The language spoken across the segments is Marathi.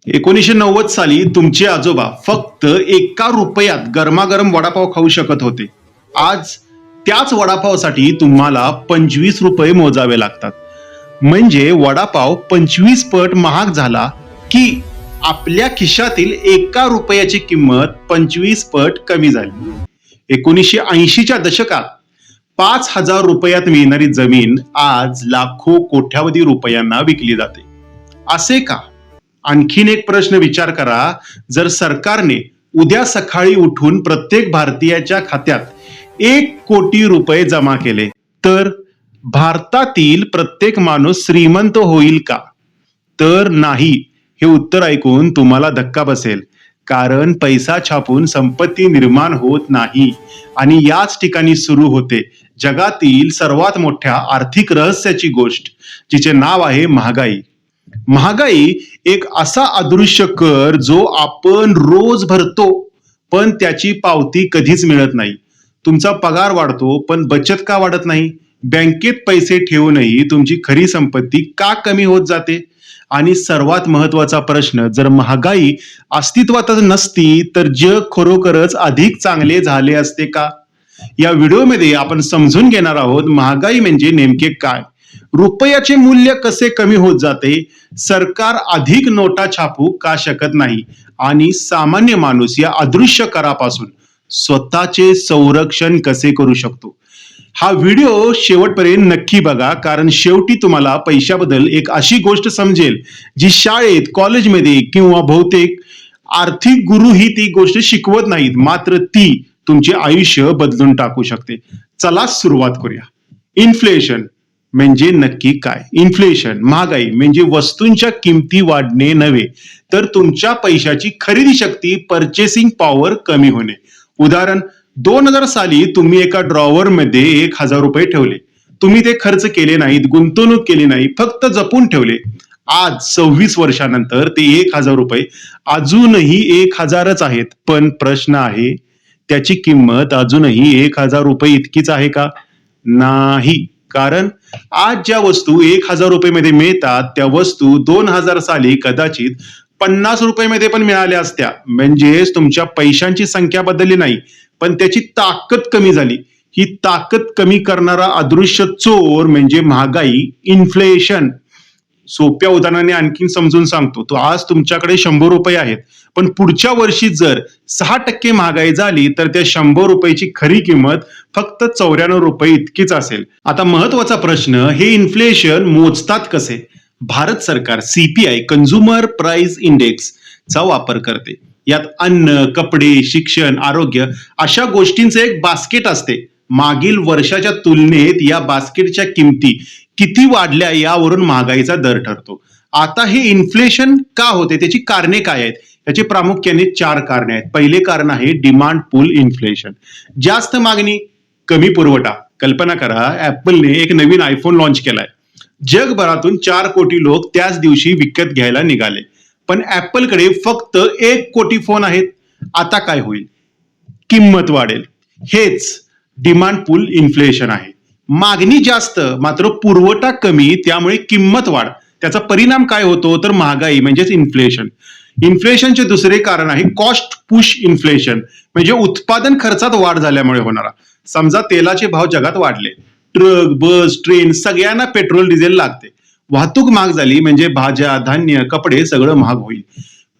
1990 साली तुमचे आजोबा फक्त एका रुपयात गरमागरम वडापाव खाऊ शकत होते. आज त्याच वडापावसाठी तुम्हाला 25 रुपये मोजावे लागतात. म्हणजे वडापाव 25 पट महाग झाला की आपल्या खिशातील एका रुपयाची किंमत 25 पट कमी झाली. 1980च्या दशकात 5,000 रुपयात मिळणारी जमीन आज लाखो कोट्यावधी रुपयांना विकली जाते. असे का? आणखीन एक प्रश्न विचार करा. जर सरकारने उद्या सकाळी उठून प्रत्येक भारतीयाच्या खात्यात 1 कोटी रुपये जमा केले तर भारतातील प्रत्येक माणूस श्रीमंत होईल का? तर नाही. हे उत्तर ऐकून तुम्हाला धक्का बसेल. कारण पैसा छापून संपत्ती निर्माण होत नाही. आणि याच ठिकाणी सुरू होते जगातील सर्वात मोठ्या आर्थिक रहस्याची गोष्ट, जिचे नाव आहे महागाई. महागाई एक असा अदृश्य कर जो आपण रोज भरतो पण त्याची पावती कधीच मिळत नाही. तुमचा पगार वाढतो पण बचत का वाढत नाही? बँकेत पैसे ठेवूनही तुमची खरी संपत्ती का कमी होत जाते? आणि सर्वात महत्वाचा प्रश्न, जर महागाई अस्तित्वातच नसती तर जग खरोखरच अधिक चांगले झाले असते का? या व्हिडिओमध्ये आपण समजून घेणार आहोत महागाई म्हणजे नेमके काय, रुपयाचे मूल्य कसे कमी होत जाते, सरकार अधिक नोटा छापू का शकत नाही आणि सामान्य माणूस या अदृश्य करापासून स्वतःचे संरक्षण कसे करू शकतो. हा व्हिडिओ शेवटपर्यंत नक्की बघा, कारण शेवटी तुम्हाला पैशाबद्दल एक अशी गोष्ट समजेल जी शाळेत, कॉलेजमध्ये किंवा बहुतेक आर्थिक गुरुही ती गोष्ट शिकवत नाहीत, मात्र ती तुमचे आयुष्य बदलून टाकू शकते. चला सुरुवात करूया. इन्फ्लेशन म्हणजे नक्की काय? इन्फ्लेशन, महागाई म्हणजे वस्तूंच्या किमती वाढणे नव्हे, तर तुमच्या पैशाची खरेदी शक्ती, पर्चेसिंग पॉवर कमी होणे. उदाहरण, 2000 साली तुम्ही एका ड्रॉवर मध्ये 1,000 रुपये ठेवले. तुम्ही ते खर्च केले नाहीत, गुंतवणूक केली नाही, फक्त जपून ठेवले. आज 26 वर्षानंतर ते 1,000 रुपये अजूनही 1,000च आहेत. पण प्रश्न आहे, त्याची किंमत अजूनही 1,000 रुपये इतकीच आहे का? नाही. कारण आज ज्या वस्तू 1,000 रुपये मध्ये मिळतात त्या वस्तू 2000 साली कदाचित 50 रुपये मध्ये पण मिळाल्या असत्या. म्हणजेच तुमच्या पैशांची संख्या बदलली नाही, पण त्याची ताकद कमी झाली. ही ताकद कमी करणारा अदृश्य चोर म्हणजे महागाई, इन्फ्लेशन. सोप्या उदाहरणाने आणखीन समजून सांगतो. तो आज तुमच्याकडे 100 रुपये आहेत, पण पुढच्या वर्षी जर 6% महागाई झाली तर त्या 100 रुपयाची खरी किंमत फक्त 94 रुपये इतकीच असेल. आता महत्वाचा प्रश्न, हे इन्फ्लेशन मोजतात कसे? भारत सरकार CPI, कन्झ्युमर प्राइस इंडेक्स चा वापर करते. यात अन्न, कपडे, शिक्षण, आरोग्य अशा गोष्टींचे एक बास्केट असते. मागील वर्षाच्या तुलनेत या बास्केटच्या किमती किती वाढल्या यावरून महागाईचा दर ठरतो. आता हे इन्फ्लेशन का होते, त्याची कारणे काय आहेत? याची प्रामुख्याने 4 कारणे आहेत. पहिले कारण आहे डिमांड पूल इन्फ्लेशन. जास्त मागणी, कमी पुरवठा. कल्पना करा, ऍपलने एक नवीन आयफोन लॉन्च केलाय. जगभरातून 4 कोटी लोक त्याच दिवशी विकत घ्यायला निघाले, पण ऍपलकडे फक्त 1 कोटी फोन आहेत. आता काय होईल? किंमत वाढेल. हेच डिमांड पूल इन्फ्लेशन आहे. मागणी जास्त मात्र पुरवठा कमी, त्यामुळे किंमत वाढ. त्याचा परिणाम काय होतो तर महागाई म्हणजेच इन्फ्लेशन. इन्फ्लेशनचे दुसरे कारण आहे कॉस्ट पुश इन्फ्लेशन, म्हणजे उत्पादन खर्चात वाढ झाल्यामुळे होणारा. समजा तेलाचे भाव जगात वाढले, ट्रक, बस, ट्रेन सगळ्यांना पेट्रोल डिझेल लागते. वाहतूक महाग झाली म्हणजे भाज्या, धान्य, कपडे सगळं महाग होईल.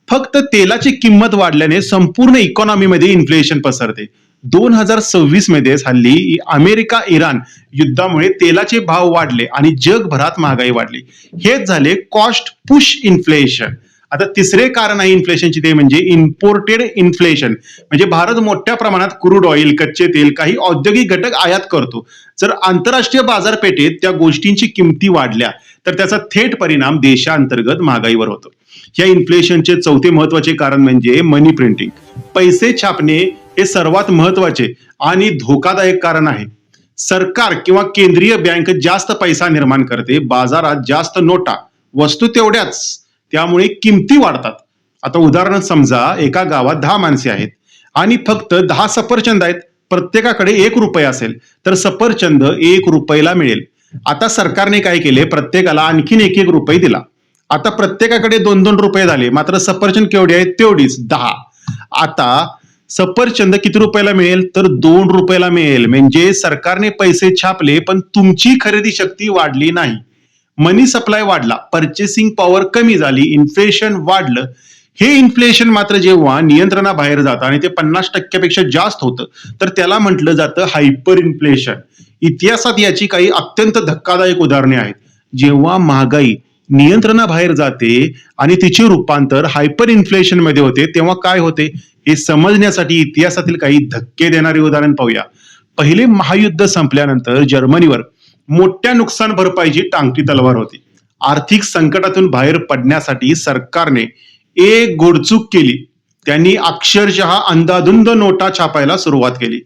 फक्त तेलाची किंमत वाढल्याने संपूर्ण इकॉनॉमीमध्ये इन्फ्लेशन पसरते. 2026 मध्ये हल्ली अमेरिका इराण युद्धामुळे तेलाचे भाव वाढले आणि जगभरात महागाई वाढली. हेच झाले कॉस्ट पुश इन्फ्लेशन. आता तिसरे कारण आहे इन्फ्लेशनची, ते म्हणजे इम्पोर्टेड इन्फ्लेशन. म्हणजे भारत मोठ्या प्रमाणात क्रूड ऑइल, कच्चे तेल, काही औद्योगिक घटक आयात करतो. जर आंतरराष्ट्रीय बाजारपेठेत त्या गोष्टींची किमती वाढल्या तर त्याचा थेट परिणाम देशांतर्गत महागाईवर होतो. या इन्फ्लेशनचे चौथे महत्वाचे कारण म्हणजे मनी प्रिंटिंग, पैसे छापणे. हे सर्वात महत्वाचे आणि धोकादायक कारण आहे. सरकार किंवा केंद्रीय बँक जास्त पैसा निर्माण करते, बाजारात जास्त नोटा, वस्तू तेवढ्याच, त्यामुळे किमती वाढतात. आता उदाहरण समजा, एका गावात 10 माणसे आहेत आणि फक्त 10 सफरचंद आहेत. प्रत्येकाकडे 1 रुपया असेल तर सफरचंद 1 रुपयाला मिळेल. आता सरकारने काय केले, प्रत्येकाला आणखीन 1 रुपये दिला. आता प्रत्येकाकडे 2-2 रुपये झाले, मात्र सफरचंद केवढी आहे तेवढीच 10. आता सफरचंद किती रुपयाला मिळेल तर 2 रुपयाला मिळेल. म्हणजे सरकारने पैसे छापले पण तुमची खरेदी शक्ती वाढली नाही. मनी सप्लाय वाढला, पर्चेसिंग पॉवर कमी झाली, इन्फ्लेशन वाढलं. हे इन्फ्लेशन मात्र जेव्हा नियंत्रणाबाहेर जातं आणि ते 50% जास्त होतं तर त्याला म्हटलं जातं हायपर इन्फ्लेशन. इतिहासात याची काही अत्यंत धक्कादायक उदाहरणे आहेत. जेव्हा महागाई नियंत्रणाबाहेर जाते आणि तिचे रूपांतर हायपर इन्फ्लेशन मध्ये होते तेव्हा काय होते हे समजण्यासाठी इतिहासातील काही धक्के देणारे उदाहरण पाहूया. पहिले महायुद्ध संपल्यानंतर जर्मनीवर मोठ्या नुकसान भरपाईची टांगती तलवार होती. आर्थिक संकटातून बाहेर पडण्यासाठी सरकारने एक घोडचूक केली. त्यांनी अक्षरशः अंधाधुंद नोटा छापायला सुरुवात केली.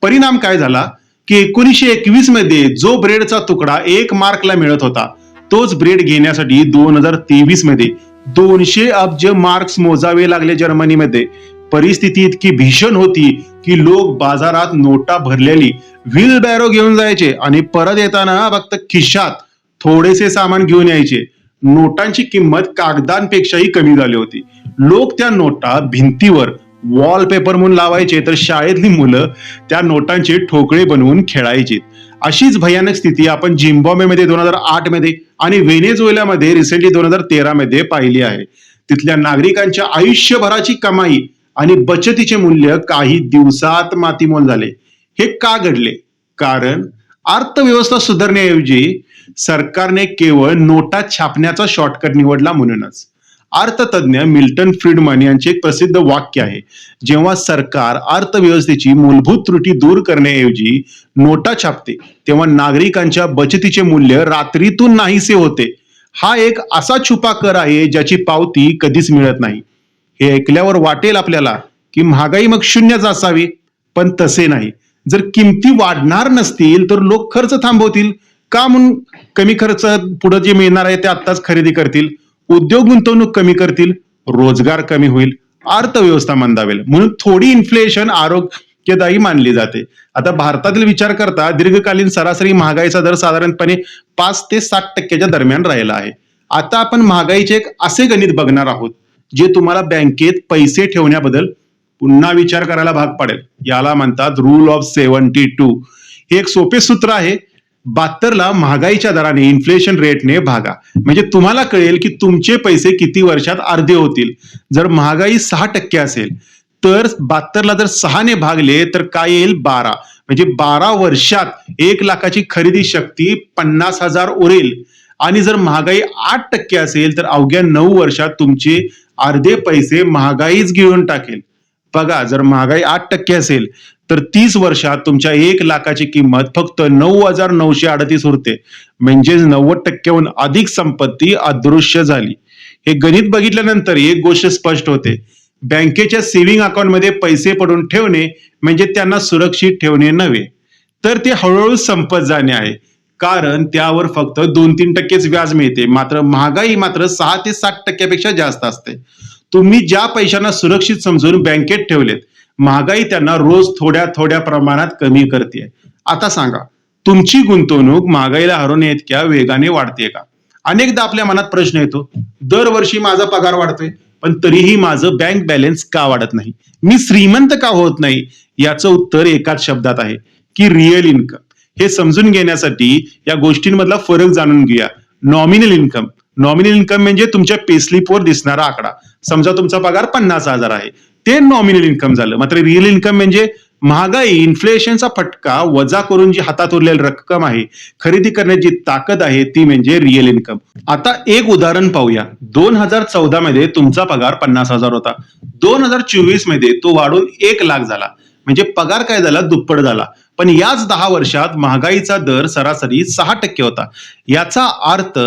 परिणाम काय झाला की 1921 मध्ये जो ब्रेडचा तुकडा 1 मार्कला मिळत होता तोच ब्रेड घेण्यासाठी 2023 मध्ये 200 अब्ज मार्क्स मोजावे लागले जर्मनीमध्ये. परिस्थिती इतकी भीषण होती की लोक बाजारात नोटा भरलेली व्हील बॅरो घेऊन जायचे आणि परत येताना फक्त खिशात थोडेसे सामान घेऊन यायचे. नोटांची किंमत कागदांपेक्षाही कमी झाली होती. लोक त्या नोटा भिंतीवर वॉलपेपर म्हणून लावायचे तर शाळेतली मुलं त्या नोटांचे ठोकळे बनवून खेळायचे. अशीच भयानक स्थिती आपण झिम्बाब्वेमध्ये 2008 मध्ये आणि व्हेनेझुएलामध्ये रिसेंटली 2013 मध्ये पाहिली आहे. तिथल्या नागरिकांच्या आयुष्यभराची कमाई आणि बचतीचे मूल्य काही दिवसात मातीमोल झाले. हे का घडले? कारण अर्थव्यवस्था सुधारण्याऐवजी सरकारने केवळ नोटा छापण्याचा शॉर्टकट निवडला म्हणूनच. अर्थतज्ञ मिल्टन फ्रीडमन यांचे एक प्रसिद्ध वाक्य आहे, जेव्हा सरकार अर्थव्यवस्थेची मूलभूत त्रुटी दूर करण्याऐवजी नोटा छापते तेव्हा नागरिकांच्या बचतीचे मूल्य रात्रीतून नाहीसे होते. हा एक असा छुपा कर आहे ज्याची पावती कधीच मिळत नाही. हे ऐकल्यावर वाटेल आपल्याला की महागाई मग शून्यच असावी, पण तसे नाही. जर किमती वाढणार नसतील तर लोक खर्च थांबवतील का? म्हणून कमी खर्च पुढे जे मिळणार आहे ते आत्ताच खरेदी करतील. उद्योग गुंतवणूक कमी करतील, रोजगार कमी होईल, अर्थव्यवस्था मंदावेल. म्हणून थोडी इन्फ्लेशन आरोग्यदायी मानली जाते. आता भारतातील विचार करता दीर्घकालीन सरासरी महागाईचा दर साधारणपणे 5 ते 7% दरम्यान राहिला आहे. आता आपण महागाईचे एक असे गणित बघणार आहोत जे तुम्हाला बँकेत पैसे ठेवण्याबद्दल पुन्हा विचार करायला भाग पाडेल. याला म्हणतात रूल ऑफ 72. हे एक सोपे सूत्र आहे. 72ला महागाईच्या दराने इन्फ्लेशन रेटने भागा, म्हणजे तुम्हाला कळेल की तुमचे पैसे किती वर्षात अर्धे होतील. जर महागाई 6% असेल तर 72ला जर 6ने भागले तर काय येईल? 12. म्हणजे 12 वर्षात 1 लाखाची खरेदी शक्ती 50,000 उरेल. आणि जर महागाई 8% असेल तर अवघ्या 9 वर्षात तुमचे अर्धे पैसे महागाईच घेऊन टाकेल. बघा, जर महागाई 8% असेल तर 30 वर्षात तुमच्या 1 लाखाची किंमत फक्त 9,938 उरते. म्हणजेच 90%हून अधिक संपत्ती अदृश्य झाली. हे गणित बघितल्यानंतर एक गोष्ट स्पष्ट होते, बँकेच्या सेव्हिंग अकाउंटमध्ये पैसे पडून ठेवणे म्हणजे त्यांना सुरक्षित ठेवणे नव्हे, तर ते हळूहळू संपत जाणे आहे. कारण त्यावर फक्त 2-3%च व्याज मिळते, मात्र महागाई मात्र 6 ते 7%पेक्षा जास्त असते. तुम्ही ज्या पैशांना सुरक्षित समजून बँकेत ठेवलेत, महागाई त्यांना रोज थोड्या थोड्या प्रमाणात कमी करते. आता सांगा, तुमची गुंतवणूक महागाईला हरवण्या इतक्या वेगाने वाढते का? अनेकदा आपल्या मनात प्रश्न येतो, दरवर्षी माझा पगार वाढतोय पण तरीही माझं बँक बॅलन्स का वाढत नाही, मी श्रीमंत का होत नाही? याचं उत्तर एकाच शब्दात आहे की रिअल इन्कम. हे समजून घेण्यासाठी या गोष्टींमधला फरक जाणून घेऊया. Nominal income. नॉमिनल इन्कम म्हणजे तुमच्या पेस्लिपवर दिसणारा आकडा. समजा तुमचा पगार 50,000 आहे, ते नॉमिनल इन्कम झालं. मात्र रिअल इन्कम म्हणजे महागाई, इन्फ्लेशनचा फटका वजा करून जी हातात उरलेली रक्कम आहे, खरेदी करण्याची ताकद आहे, ती म्हणजे रिअल इन्कम. आता एक उदाहरण पाहूया. 2014 मध्ये तुमचा पगार 50,000 होता. 2024 मध्ये तो वाढून 1 लाख झाला. म्हणजे पगार काय झाला? दुप्पट झाला. पण याच 10 वर्षात महागाईचा दर सरासरी 6% होता. याचा अर्थ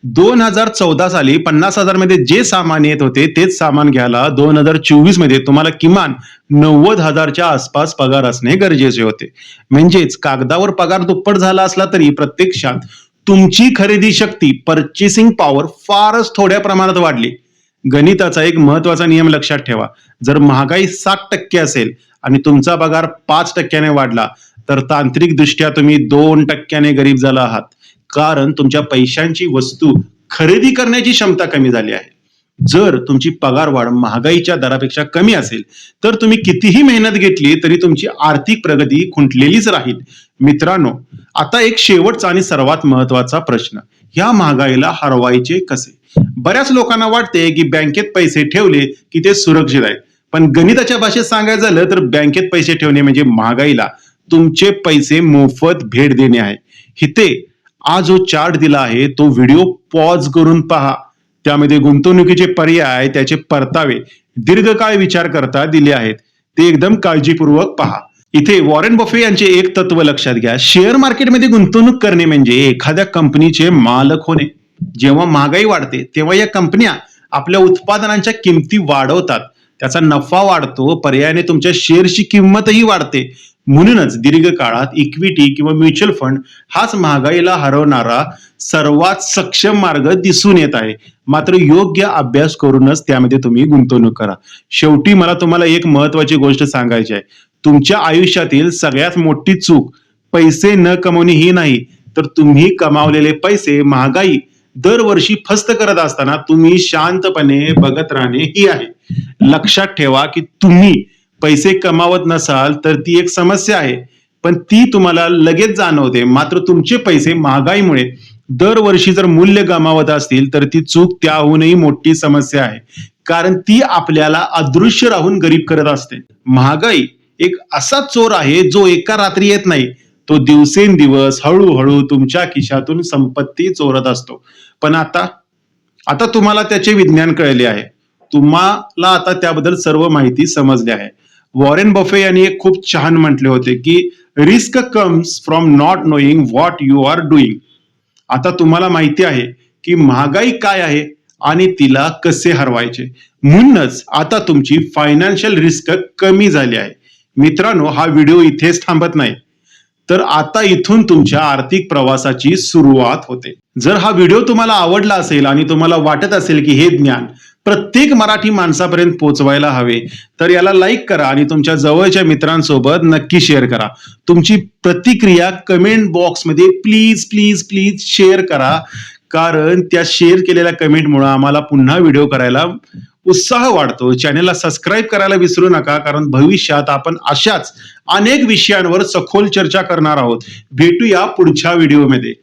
2014 साली 50,000 मध्ये जे सामान येत होते तेच सामान घ्यायला 2024 मध्ये तुम्हाला किमान 90,000च्या आसपास पगार असणे गरजेचे होते. म्हणजेच कागदावर पगार दुप्पट झाला असला तरी प्रत्यक्षात तुमची खरेदी शक्ती, पर्चेसिंग पॉवर फारच थोड्या प्रमाणात वाढली. गणिताचा एक महत्वाचा नियम लक्षात ठेवा, जर महागाई 7% असेल आणि तुमचा पगार 5%ने वाढला तर तांत्रिक दृष्ट्या तुम्ही 2%ने गरीब झाला आहात. कारण तुमच्या पैशांची वस्तू खरेदी करण्याची क्षमता कमी झाली आहे. जर तुमची पगारवाढ महागाईच्या दरापेक्षा कमी असेल तर तुम्ही कितीही मेहनत घेतली तरी तुमची आर्थिक प्रगती खुंटलेलीच राहील. मित्रांनो, आता एक शेवटचा आणि सर्वात महत्वाचा प्रश्न, ह्या महागाईला हरवायचे कसे? बऱ्याच लोकांना वाटते की बँकेत पैसे ठेवले की ते सुरक्षित आहेत, पण गणिताच्या भाषेत सांगायचं झालं तर बँकेत पैसे ठेवणे म्हणजे महागाईला तुमचे पैसे मोफत भेट देणे आहे. इथे हा जो चार्ट दिला आहे तो व्हिडिओ पॉज करून पहा. त्यामध्ये गुंतवणुकीचे पर्याय, त्याचे परतावे दीर्घकाळ विचार करता दिले आहेत, ते एकदम काळजीपूर्वक पहा. इथे वॉरेन बफे यांचे एक तत्व लक्षात घ्या, शेअर मार्केटमध्ये गुंतवणूक करणे म्हणजे एखाद्या कंपनीचे मालक होणे. जेव्हा महागाई वाढते तेव्हा या कंपन्या आपल्या उत्पादनांच्या किमती वाढवतात, त्याचा नफा वाढतो, पर्यायाने तुमच्या शेअरची किंमतही वाढते. म्हणूनच दीर्घकाळात इक्विटी किंवा म्युच्युअल फंड हाच महागाईला हरवणारा सर्वात सक्षम मार्ग दिसून येत आहे. मात्र योग्य अभ्यास करूनच त्यामध्ये तुम्ही गुंतवणूक करा. शेवटी मला तुम्हाला एक महत्वाची गोष्ट सांगायची आहे, तुमच्या आयुष्यातील सगळ्यात मोठी चूक पैसे न कमवणे ही नाही, तर तुम्ही कमावलेले पैसे महागाई दरवर्षी फस्त करत असताना तुम्ही शांतपणे बघत राहणे ही आहे. लक्षात ठेवा की तुम्ही पैसे कमावत नसाल तर ती एक समस्या आहे, पण ती तुम्हाला लगेच जाणवते. मात्र तुमचे पैसे महागाईमुळे दरवर्षी जर मूल्य गमावत असतील तर ती चूक त्याहूनही मोठी समस्या आहे, कारण ती आपल्याला अदृश्य राहून गरीब करत असते. महागाई एक असा चोर आहे जो एका रात्री येत नाही, तो दिवसेंदिवस हळूहळू तुमच्या खिशातून संपत्ती चोरत असतो. पण आता आता तुम्हाला त्याचे विज्ञान कळले आहे, तुम्हाला आता त्याबद्दल सर्व माहिती समजली आहे. वॉरेन बफे यांनी एक खूप छान म्हटले होते की risk comes from not knowing what you are doing. आता तुम्हाला माहिती आहे की महागाई काय आहे आणि तिला कसे हरवायचे, म्हणूनच आता तुमची फायनान्शियल रिस्क कमी झाली आहे. मित्रांनो, हा व्हिडिओ इथेच थांबत नाही, तर आता इथून तुमच्या आर्थिक प्रवासाची सुरुवात होते. जर हा व्हिडिओ तुम्हाला आवडला असेल आणि तुम्हाला वाटत असेल की हे ज्ञान प्रत्येक मराठी माणसापर्यंत पोहोचवायला हवे, तर याला लाईक करा आणि तुमच्या जवळच्या मित्रांसोबत नक्की शेअर करा. तुमची प्रतिक्रिया कमेंट बॉक्समध्ये प्लीज प्लीज प्लीज शेअर करा, कारण त्या शेअर केलेल्या कमेंटमुळे आम्हाला पुन्हा व्हिडिओ करायला उत्साह वाढतो. चॅनलला सबस्क्राईब करायला विसरू नका, कारण भविष्यात आपण अशाच अनेक विषयांवर सखोल चर्चा करणार आहोत. भेटूया पुढच्या व्हिडिओमध्ये.